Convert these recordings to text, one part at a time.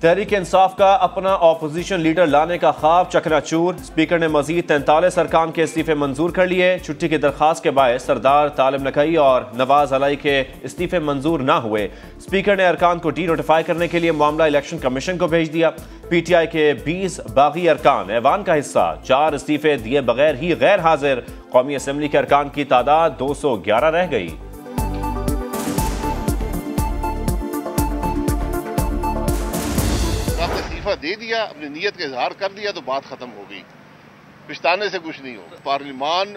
तहरीक इंसाफ का अपना opposition leader लाने का ख्वाब चकनाचूर। स्पीकर ने मजीद 43 अरकान के इस्तीफे मंजूर कर लिए। छुट्टी की दरखास्त के बायस सरदार तालिब नकई और नवाज अलाई के इस्तीफे मंजूर ना हुए। स्पीकर ने अरकान को डी नोटिफाई करने के लिए मामला इलेक्शन कमीशन को भेज दिया। PTI के 20 बागी अरकान ऐवान का हिस्सा, 4 इस्तीफे दिए बगैर ही गैर हाजिर। कौमी असम्बली के अरकान की तादाद 211 रह गई। दे दिया, अपनी नीयत का इजहार कर दिया तो बात खत्म हो गई। पिछताने से कुछ नहीं होगा। पार्लिमान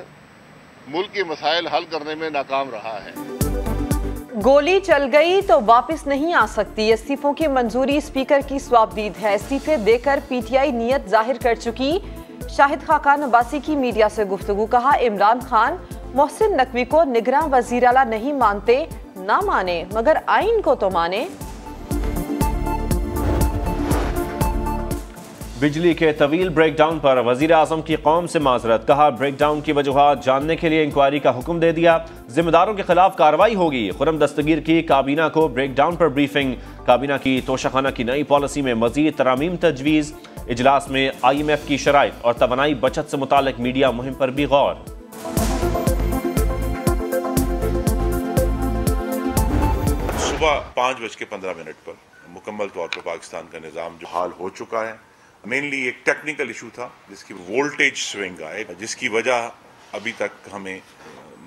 मुल्क के मसाइल हल करने में नाकाम रहा है। गोली चल गई तो वापस नहीं आ सकती। इस्तीफों की मंजूरी स्पीकर की स्वाबदीद है। इस्तीफे देकर PTI नीयत जाहिर कर चुकी। शाहिद खाकान अब्बासी की मीडिया से गुफ्तगू। कहा, इमरान खान मोहसिन नकवी को निगरान वज़ीर आला नहीं मानते, ना माने मगर आइन को तो माने। बिजली के तवील ब्रेकडाउन पर वजीर आजम की कौम से माजरत। कहा, ब्रेकडाउन की वजूहात जानने के लिए इंक्वायरी का हुक्म दे दिया। जिम्मेदारों के खिलाफ कार्रवाई होगी। खुर्रम दस्तगीर की काबीना को ब्रेकडाउन पर ब्रीफिंग। काबीना की तोशाखाना की नई पॉलिसी में मजीद तरामीम तजवीज़। इजलास में IMF की शराइत और तवानाई बचत से मुतालिक मीडिया मुहिम पर भी गौर। सुबह 5:15 पर मुकम्मल तौर पर पाकिस्तान का निज़ाम जो हाल हो चुका है। मेनली एक टेक्निकल इशू था जिसकी वोल्टेज स्विंग आए, जिसकी वजह अभी तक हमें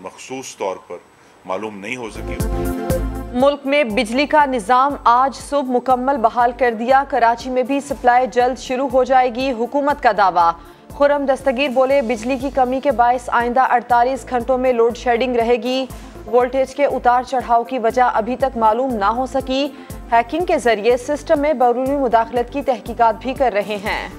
मखसूस तौर पर मालूम नहीं हो सकी। मुल्क में बिजली का निज़ाम आज सुबह मुकम्मल बहाल कर दिया। कराची में भी सप्लाई जल्द शुरू हो जाएगी, हुकूमत का दावा। खुर्रम दस्तगीर बोले, बिजली की कमी के बायस आइंदा 48 घंटों में लोड शेडिंग रहेगी। वोल्टेज के उतार चढ़ाव की वजह अभी तक मालूम ना हो सकी। हैकिंग के जरिए सिस्टम में बैरूनी मुदाखलत की तहकीकात भी कर रहे हैं।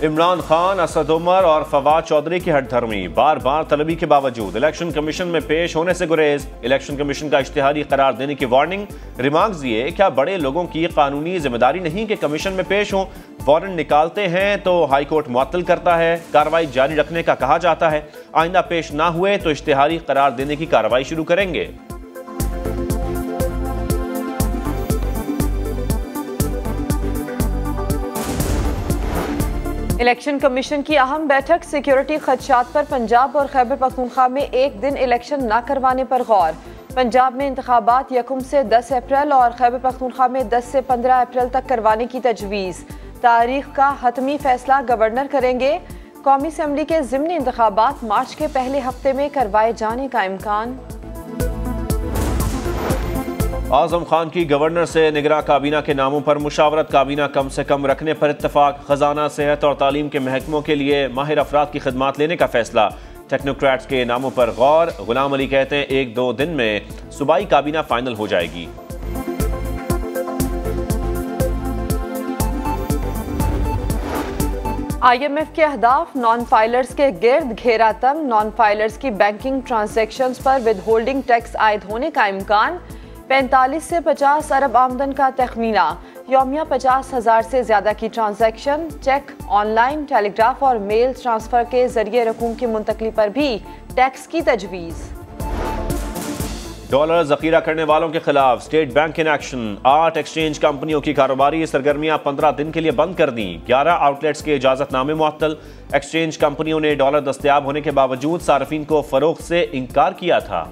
इमरान खान, असद उमर और फवाद चौधरी की हटधर्मी। बार बार तलबी के बावजूद इलेक्शन कमीशन में पेश होने से गुरेज। इलेक्शन कमीशन का इश्तिहारी करार देने की वार्निंग। रिमार्क्स दिए, क्या बड़े लोगों की कानूनी जिम्मेदारी नहीं कि कमीशन में पेश हों? वारंट निकालते हैं तो हाई कोर्ट मुअत्तल करता है। कार्रवाई जारी रखने का कहा जाता है। आइंदा पेश ना हुए तो इश्तिहारी करार देने की कार्रवाई शुरू करेंगे। इलेक्शन कमीशन की अहम बैठक। सिक्योरिटी खदशात पर पंजाब और खैबर पख्तूनख्वा में एक दिन इलेक्शन न करवाने पर गौर। पंजाब में इंतखाबात 1 से 10 अप्रैल और खैबर पख्तूनख्वा में 10 से 15 अप्रैल तक करवाने की तजवीज़। तारीख का हतमी फैसला गवर्नर करेंगे। कौमी असम्बली के ज़िमनी इंतखाबात मार्च के पहले हफ्ते में करवाए जाने का इम्कान। आजम खान की गवर्नर से निगरां काबीना के नामों पर मुशावरत। काबीना कम से कम रखने पर इत्तफाक। खजाना, सेहत और तालीम के महकमों के लिए माहिर अफराद की खिदमात लेने का फैसला। टेक्नोक्रेट्स के नामों पर गौर। गुलाम अली कहते हैं 1-2 दिन में सूबाई काबीना फाइनल हो जाएगी। IMF के अहदाफ। नॉन फाइलर्स के गिर्द घेरा तंग। नॉन फाइलर्स की बैंकिंग ट्रांजैक्शंस पर विद होल्डिंग टैक्स आयद होने का इम्कान। 45 से 50 अरब आमदन का तखमीना। यौमिया 50,000 से ज्यादा की ट्रांजैक्शन। चेक, ऑनलाइन, टेलीग्राफ और मेल ट्रांसफर के जरिए रकूम की मुंतकली पर भी टैक्स की तजवीज़। डॉलर जखीरा करने वालों के खिलाफ state bank in action. 8 exchange कंपनियों की कारोबारी सरगर्मियां 15 दिन के लिए बंद कर दी। 11 आउटलेट्स के इजाजतनामे मुअत्तल। एक्सचेंज कंपनियों ने डॉलर दस्तयाब होने के बावजूद सार्फिन को फरोख्त से इनकार किया था।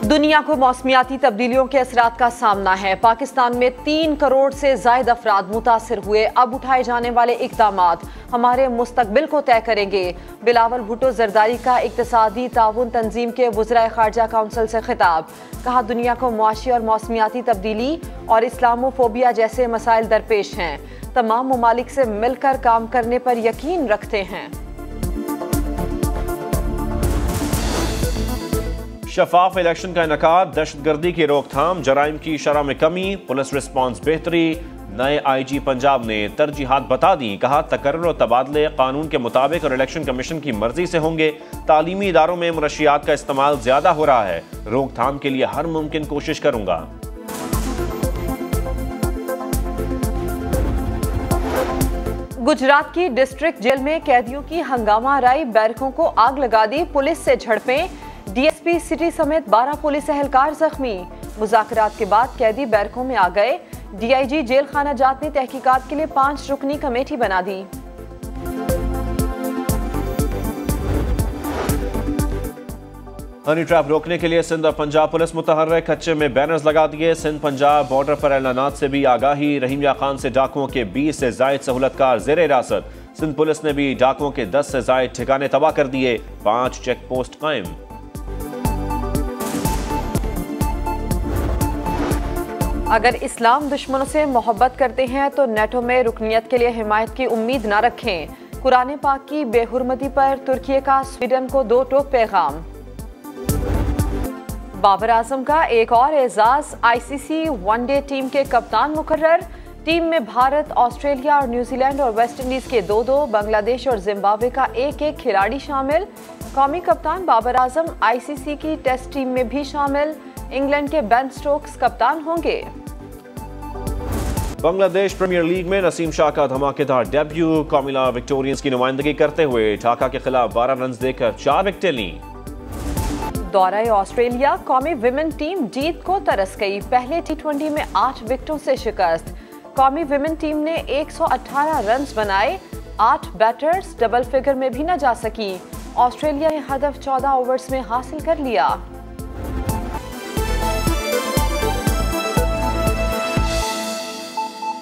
दुनिया को मौसमियाती तब्दीलियों के असरात का सामना है। पाकिस्तान में 3 करोड़ से ज्यादा अफराद मुतासिर हुए। अब उठाए जाने वाले इक़दामात हमारे मुस्तकबिल को तय करेंगे। बिलावल भुट्टो जरदारी का इक़्तिसादी ताउन तंजीम के वज़राए ख़ारजा काउंसिल से खिताब। कहा, दुनिया को मुआशी और मौसमियाती तब्दीली और इस्लामोफोबिया जैसे मसाइल दरपेश हैं। तमाम ममालिक से मिलकर काम करने पर यकीन रखते हैं। शफाफ इलेक्शन का इनकाद। दहशतगर्दी की रोकथाम। जराइम की शरह में कमी। पुलिस रिस्पॉन्स बेहतरी। नए IG पंजाब ने तरजीहात बता दी। कहा, तकर्रुर और तबादले कानून के मुताबिक और इलेक्शन कमीशन की मर्जी से होंगे। तालीमी इदारों में मुनशियात का इस्तेमाल ज्यादा हो रहा है। रोकथाम के लिए हर मुमकिन कोशिश करूंगा। गुजरात की डिस्ट्रिक्ट जेल में कैदियों की हंगामा आराई, बैरकों को आग लगा दी, पुलिस से झड़पें, डीएसपी सिटी समेत 12 पुलिस एहलकार जख्मी। मुज़ाकरात के बाद कैदी बैरकों में आ गए। डीआईजी जेल खाना जात ने तहकीकात के लिए 5 रुकनी कमेटी बना दी। हनी ट्रैप रोकने के लिए सिंध और पंजाब पुलिस मुतहर्रिक, कच्चे में बैनर्स लगा दिए। सिंध पंजाब बॉर्डर पर ऐलानात से भी आगाही। रहीमिया खान से डाकुओं के 20 से जायद सहूलतकार जेर हिरासत। सिंध पुलिस ने भी डाकुओं के 10 से जायद ठिकाने तबाह कर दिए, 5 चेक पोस्ट कायम। अगर इस्लाम दुश्मनों से मोहब्बत करते हैं तो नेटो में रुकनियत के लिए हिमायत की उम्मीद न रखें। कुरान पाक की बेहुरमती पर तुर्की का स्वीडन को 2 टोक पैगाम। बाबर आजम का एक और एजाज, आईसीसी वनडे टीम के कप्तान मुकर्रर। टीम में भारत, ऑस्ट्रेलिया और न्यूजीलैंड और वेस्ट इंडीज के 2-2, बांग्लादेश और जिम्बाब्वे का 1-1 खिलाड़ी शामिल। कौमी कप्तान बाबर आजम आईसीसी की टेस्ट टीम में भी शामिल। इंग्लैंड के बेन स्टोक्स कप्तान होंगे। बांग्लादेश प्रीमियर लीग में नसीम शाह का धमाकेदार डेब्यू। कौमिला विक्टोरियंस की नुमाइंदगी करते हुए ढाका के खिलाफ 12 रन देकर 4 विकेटें लीं। दौरा ऑस्ट्रेलिया, कौमी विमेन टीम जीत को तरस गई। पहले टी20 में 8 विकेटों से शिकस्त। कौमी विमेन टीम ने 118 रन बनाए, 8 बैटर्स डबल फिगर में भी न जा सकी। ऑस्ट्रेलिया ने हदफ 14 ओवर्स में हासिल कर लिया।